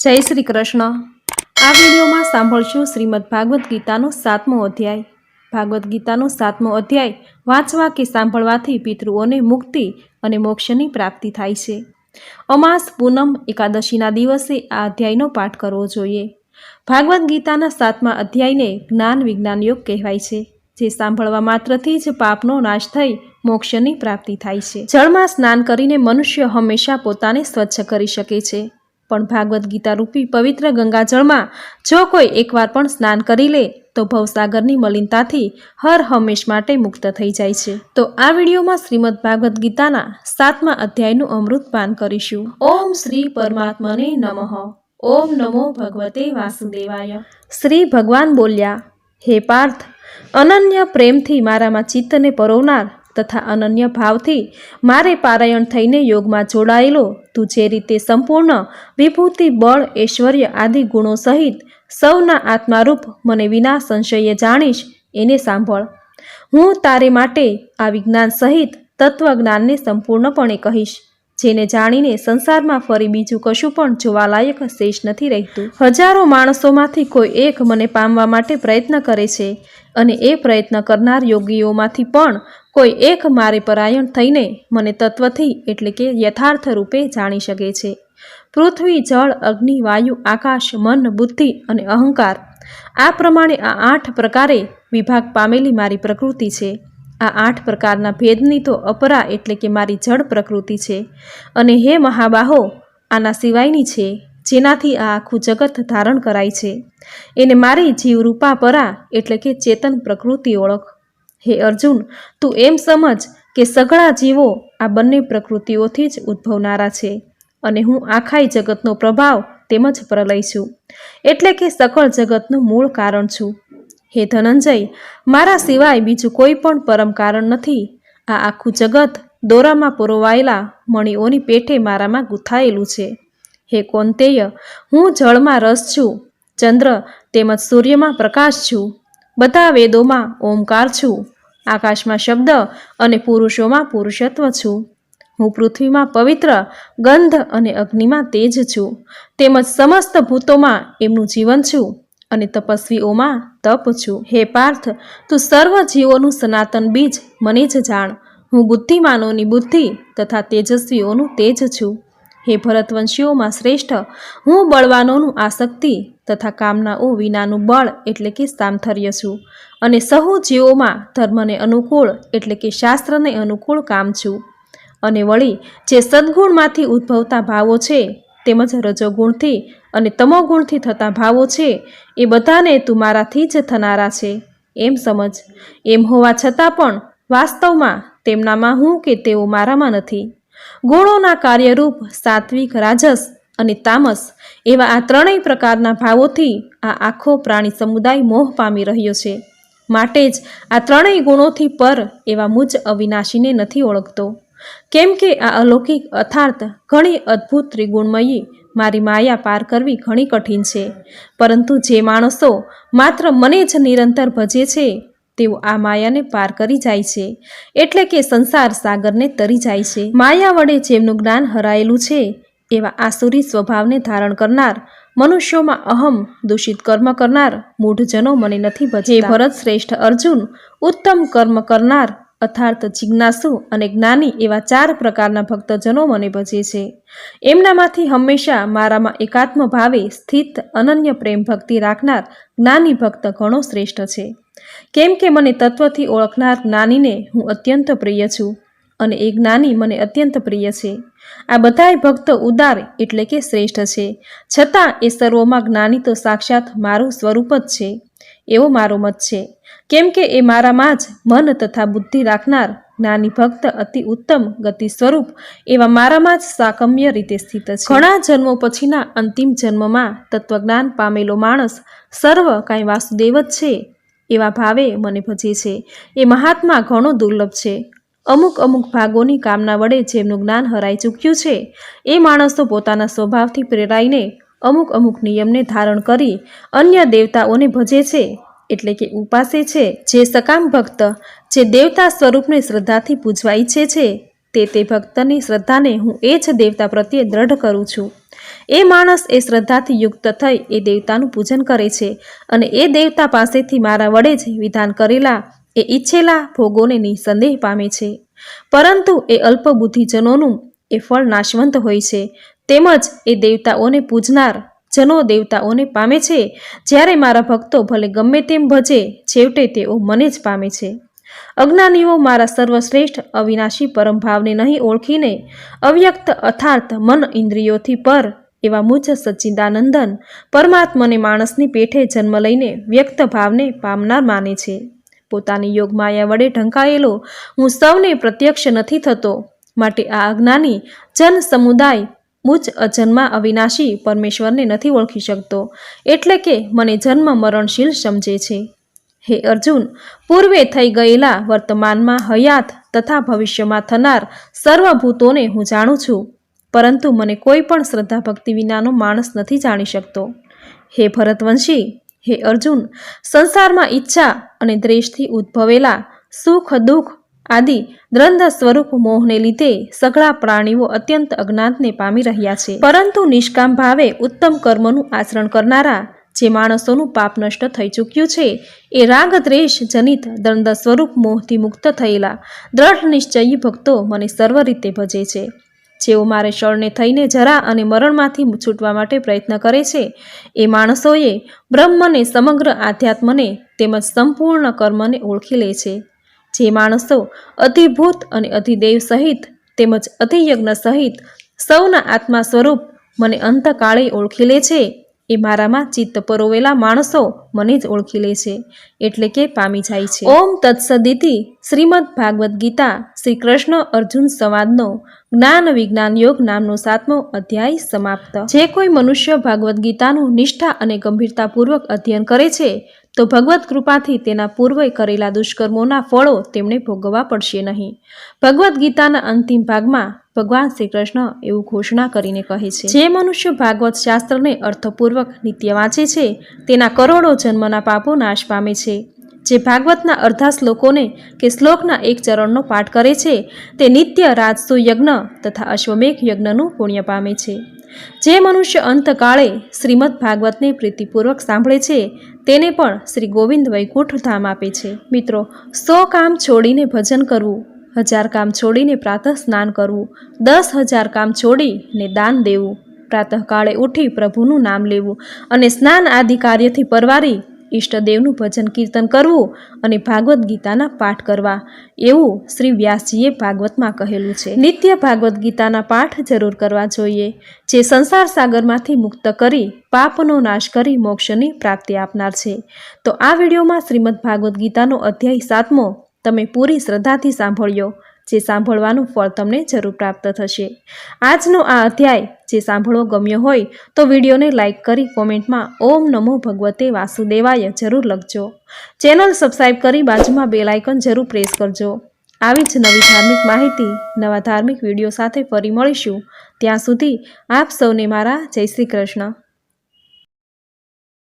જય શ્રી કૃષ્ણ। આ વિડીયોમાં સાંભળશું શ્રીમદ ભાગવત ગીતાનો 7મો અધ્યાય। ભાગવત ગીતાનો 7મો અધ્યાય વાંચવા કે સાંભળવાથી પિતૃઓને મુક્તિ અને મોક્ષની પ્રાપ્તિ થાય છે। અમાસ પૂનમ એકાદશીના દિવસે આ અધ્યાયનો પાઠ કરવો જોઈએ। ભાગવત ગીતાના 7મા અધ્યાયને જ્ઞાન વિજ્ઞાન યોગ કહેવાય છે, જે સાંભળવા માત્રથી જ પાપનો નાશ થઈ મોક્ષની પ્રાપ્તિ થાય છે। જળમાં સ્નાન કરીને મનુષ્ય હંમેશા પોતાને સ્વચ્છ કરી શકે છે, પણ ભાગવત ગીતા રૂપી પવિત્ર ગંગાજળમાં જો કોઈ એકવાર પણ સ્નાન કરી લે તો ભવસાગરની મલિનતાથી હર હંમેશ માટે મુક્ત થઈ જાય છે। તો આ વિડીયોમાં શ્રીમદ ભાગવત ગીતાના 7મા અધ્યાયનું અમૃતપાન કરીશું। ઓમ શ્રી પરમાત્મને નમઃ। ઓમ નમો ભગવતે વાસુદેવાય। શ્રી ભગવાન બોલ્યા, હે પાર્થ, અનન્ય પ્રેમથી મારામાં ચિત્તને પરોવનાર તથા અનન્ય ભાવથી મારે પારાયણ થઈને યોગમાં જોડાયેલો તું જે રીતે સંપૂર્ણ વિભૂતિ, બળ, ઐશ્વર્ય આદિ ગુણો સહિત સૌના આત્મારૂપ મને વિના સંશયે જાણીશ, એને સાંભળ। હું તારે માટે આ વિજ્ઞાન સહિત તત્વજ્ઞાનને સંપૂર્ણપણે કહીશ, જેને જાણીને સંસારમાં ફરી બીજું કશું પણ જોવાલાયક શેષ નથી રહેતું। હજારો માણસોમાંથી કોઈ એક મને પામવા માટે પ્રયત્ન કરે છે, અને એ પ્રયત્ન કરનાર યોગીઓમાંથી પણ કોઈ એક મારે પરાયણ થઈને મને તત્વથી એટલે કે યથાર્થ રૂપે જાણી શકે છે। પૃથ્વી, જળ, અગ્નિ, વાયુ, આકાશ, મન, બુદ્ધિ અને અહંકાર, આ પ્રમાણે આ 8 પ્રકારે વિભાગ પામેલી મારી પ્રકૃતિ છે। આ 8 પ્રકારના ભેદની તો અપરા એટલે કે મારી જડ પ્રકૃતિ છે, અને હે મહાબાહો, આના સિવાયની છે જેનાથી આ આખું જગત ધારણ કરાય છે, એને મારી જીવરૂપા પરા એટલે કે ચેતન પ્રકૃતિ ઓળખ। હે અર્જુન, તું એમ સમજ કે સઘળા જીવો આ બંને પ્રકૃતિઓથી જ ઉદ્ભવનારા છે, અને હું આખાય જગતનો પ્રભાવ તેમજ પ્રલય છું, એટલે કે સકળ જગતનું મૂળ કારણ છું। હે ધનંજય, મારા સિવાય બીજું કોઈ પણ પરમ કારણ નથી। આ આખું જગત દોરામાં પરોવાયેલા મણીઓની પેઠે મારામાં ગૂંથાયેલું છે। હે કૌંતેય, હું જળમાં રસ છું, ચંદ્ર તેમજ સૂર્યમાં પ્રકાશ છું, બધા વેદોમાં ઓમકાર છું, આકાશમાં શબ્દ અને પુરુષોમાં પુરુષત્વ છું। હું પૃથ્વીમાં પવિત્ર ગંધ અને અગ્નિમાં તેજ છું, તેમજ સમસ્ત ભૂતોમાં એમનું જીવન છું, અને તપસ્વીઓમાં તપ છું। હે પાર્થ, તું સર્વ જીવોનું સનાતન બીજ મને જ જાણ। હું બુદ્ધિમાનોની બુદ્ધિ તથા તેજસ્વીઓનું તેજ છું। હે ભરતવંશીઓમાં શ્રેષ્ઠ, હું બળવાનોનું આસક્તિ તથા કામનાઓ વિનાનું બળ એટલે કે સામથર્ય છું, અને સહુ જીવોમાં ધર્મને અનુકૂળ એટલે કે શાસ્ત્રને અનુકૂળ કામ છું। અને વળી જે સદ્ગુણમાંથી ઉદ્ભવતા ભાવો છે, તેમજ રજોગુણથી અને તમોગુણથી થતા ભાવો છે, એ બધાને તું મારાથી જ થનારા છે એમ સમજ। એમ હોવા છતાં પણ વાસ્તવમાં તેમનામાં હું કે તેઓ મારામાં નથી। ગુણોના કાર્યરૂપ સાત્વિક, રાજસ અને તામસ એવા આ 3 પ્રકારના ભાવોથી આ આખો પ્રાણી સમુદાય મોહ પામી રહ્યો છે, માટે જ આ 3 ગુણોથી પર એવા મુજ અવિનાશીને નથી ઓળખતો। કેમ કે આ અલૌકિક અર્થાત ઘણી અદ્ભુત ત્રિગુણમયી મારી માયા પાર કરવી ઘણી કઠિન છે, પરંતુ જે માણસો માત્ર મને જ નિરંતર ભજે છે તેઓ આ માયાને પાર કરી જાય છે, એટલે કે સંસાર સાગરને તરી જાય છે। માયા વડે જેમનું જ્ઞાન હરાયેલું છે એવા આસુરી સ્વભાવને ધારણ કરનાર, મનુષ્યોમાં અહમ દૂષિત કર્મ કરનાર મૂઢજનો મને નથી ભજતા। હે ભરત શ્રેષ્ઠ અર્જુન, ઉત્તમ કર્મ કરનાર અર્થાત જિજ્ઞાસુ અને જ્ઞાની એવા 4 પ્રકારના ભક્તજનો મને ભજે છે। એમનામાંથી હંમેશા મારામાં એકાત્મ ભાવે સ્થિત અનન્ય પ્રેમ ભક્તિ રાખનાર જ્ઞાની ભક્ત ઘણો શ્રેષ્ઠ છે। કેમ કે મને તત્વથી ઓળખનાર જ્ઞાનીને હું અત્યંત પ્રિય છું, અને એ જ્ઞાની મને અત્યંત પ્રિય છે। આ બધાય ભક્ત ઉદાર એટલે કે શ્રેષ્ઠ છે, છતાં એ સર્વોમાં જ્ઞાની તો સાક્ષાત મારું સ્વરૂપ જ છે એવો મારો મત છે। કેમ કે એ મારામાં જ મન તથા બુદ્ધિ રાખનાર જ્ઞાની ભક્ત અતિ ઉત્તમ ગતિ સ્વરૂપ એવા મારામાં જ સાકમ્ય રીતે સ્થિત છે। ઘણા જન્મો પછીના અંતિમ જન્મમાં તત્વજ્ઞાન પામેલો માણસ સર્વ કાંઈ વાસુદેવ જ છે એવા ભાવે મને ભજે છે, એ મહાત્મા ઘણો દુર્લભ છે। અમુક અમુક ભાગોની કામના વડે જેમનું જ્ઞાન હરાઈ ચૂક્યું છે, એ માણસો પોતાના સ્વભાવથી પ્રેરાઈને અમુક અમુક નિયમને ધારણ કરી અન્ય દેવતાઓને ભજે છે એટલે કે ઉપાસે છે। જે સકામ ભક્ત જે દેવતા સ્વરૂપને શ્રદ્ધાથી પૂજવા ઈચ્છે છે, તે ભક્તની શ્રદ્ધાને હું એ જ દેવતા પ્રત્યે દ્રઢ કરું છું। એ માણસ એ શ્રદ્ધાથી યુક્ત થઈ એ દેવતાનું પૂજન કરે છે અને એ દેવતા પાસેથી મારા વડે જ વિધાન કરેલા એ ઈચ્છેલા ભોગોને નિસંદેહ પામે છે. પરંતુ એ અલ્પબુદ્ધિજનોનું એ ફળ નાશવંત હોય છે. તેમજ એ દેવતાઓને પૂજનાર જનો દેવતાઓને પામે છે, જ્યારે મારા ભક્તો ભલે ગમે તેમ ભજે છેવટે તેઓ મને જ પામે છે. અજ્ઞાનીઓ મારા સર્વશ્રેષ્ઠ અવિનાશી પરમભાવને નહીં ઓળખીને અવ્યક્ત અર્થાત મન ઇન્દ્રિયોથી પર એવા મુજ સચ્ચિદાનંદન પરમાત્માને માણસની પેઠે જન્મ લઈને વ્યક્ત ભાવને પામનાર માને છે. પોતાની યોગ માયા વડે ઢંકાયેલો હું સૌને પ્રત્યક્ષ નથી થતો, માટે આ અજ્ઞાની જન સમુદાય મુજ અજન્મા અવિનાશી પરમેશ્વરને નથી ઓળખી શકતો, એટલે કે મને જન્મ મરણશીલ સમજે છે. હે અર્જુન, પૂર્વે થઈ ગયેલા, વર્તમાનમાં હયાત તથા ભવિષ્યમાં થનાર સર્વભૂતોને હું જાણું છું, પરંતુ મને કોઈ પણ શ્રદ્ધા ભક્તિ વિનાનો માણસ નથી જાણી શકતો. હે ભરતવંશી, હે અર્જુન, સંસારમાં ઈચ્છા અને દ્વેષથી ઉદ્ભવેલા સુખ દુઃખ આદિ દ્વંદ્વ સ્વરૂપ મોહને લીધે સઘળા પ્રાણીઓ અત્યંત અજ્ઞાનને પામી રહ્યા છે. પરંતુ નિષ્કામ ભાવે ઉત્તમ કર્મનું આચરણ કરનારા જે માણસોનું પાપ નષ્ટ થઈ ચૂક્યું છે, એ રાગ દ્વેષ જનિત દ્વંદ્વ સ્વરૂપ મોહથી મુક્ત થયેલા દ્રઢ નિશ્ચયી ભક્તો મને સર્વ રીતે ભજે છે. જેઓ મારે શરણે થઈને જરા અને મરણમાંથી છૂટવા માટે પ્રયત્ન કરે છે, એ માણસોએ બ્રહ્મને, સમગ્ર આધ્યાત્મને તેમજ સંપૂર્ણ કર્મને ઓળખી લે છે. જે માણસો અધિભૂત અને અધિદેવ સહિત તેમજ અધિયજ્ઞ સહિત સૌના આત્મા સ્વરૂપ મને અંતકાળે ઓળખી લે છે, એ મારામાં ચિત્ત પરોવેલા માણસો મને જ ઓળખી લે છે, એટલે કે પામી જાય છે. ઓમ તત્સદિતિ શ્રીમદ ભાગવદ્ ગીતા શ્રી કૃષ્ણ અર્જુન સંવાદનો જ્ઞાન વિજ્ઞાન યોગ નામનો 7મો અધ્યાય સમાપ્ત. જે કોઈ મનુષ્ય ભાગવદ્ ગીતાનું નિષ્ઠા અને ગંભીરતાપૂર્વક અધ્યયન કરે છે, તો ભગવત કૃપાથી તેના પૂર્વે કરેલા દુષ્કર્મોના ફળો તેમને ભોગવવા પડશે નહીં. ભગવદ્ ગીતાના અંતિમ ભાગમાં ભગવાન શ્રી કૃષ્ણ એવું ઘોષણા કરીને કહે છે, જે મનુષ્ય ભાગવત શાસ્ત્રને અર્થપૂર્વક નિત્ય વાંચે છે, તેના કરોડો જન્મના પાપો નાશ પામે છે. જે ભાગવતના અર્ધા શ્લોકોને કે શ્લોકના એક ચરણનો પાઠ કરે છે, તે નિત્ય રાજસુ યજ્ઞ તથા અશ્વમેઘ યજ્ઞનું પુણ્ય પામે છે. જે મનુષ્ય અંતકાળે શ્રીમદ ભાગવતને પ્રીતિપૂર્વક સાંભળે છે, તેને પણ શ્રી ગોવિંદ વૈકુંઠ ધામ આપે છે. મિત્રો, 100 કામ છોડીને ભજન કરવું, 1000 કામ છોડીને પ્રાતઃ સ્નાન કરવું, 10,000 કામ છોડીને દાન દેવું, પ્રાતઃકાળે ઉઠી પ્રભુનું નામ લેવું અને સ્નાન આદિ કાર્યથી પરવારી ઈષ્ટદેવનું ભજન કીર્તન કરવું અને ભાગવદ્ ગીતાના પાઠ કરવા, એવું શ્રી વ્યાસજીએ ભાગવતમાં કહેલું છે. નિત્ય ભાગવદ્ ગીતાના પાઠ જરૂર કરવા જોઈએ, જે સંસાર સાગરમાંથી મુક્ત કરી પાપનો નાશ કરી મોક્ષની પ્રાપ્તિ આપનાર છે. તો આ વિડીયોમાં શ્રીમદ ભાગવદ્ ગીતાનો અધ્યાય 7મો તમે પૂરી શ્રદ્ધાથી સાંભળ્યો, જે સાંભળવાનું ફળ તમને જરૂર પ્રાપ્ત થશે. આજનો આ અધ્યાય જે સાંભળવો ગમ્યો હોય તો વિડીયોને લાઇક કરી કોમેન્ટમાં ઓમ નમો ભગવતે વાસુદેવાય જરૂર લખજો. ચેનલ સબસ્ક્રાઈબ કરી બાજુમાં બેલ આઇકન જરૂર પ્રેસ કરજો. આવી જ નવી ધાર્મિક માહિતી નવા ધાર્મિક વિડીયો સાથે ફરી મળીશું. ત્યાં સુધી આપ સૌને મારા જય શ્રી કૃષ્ણ.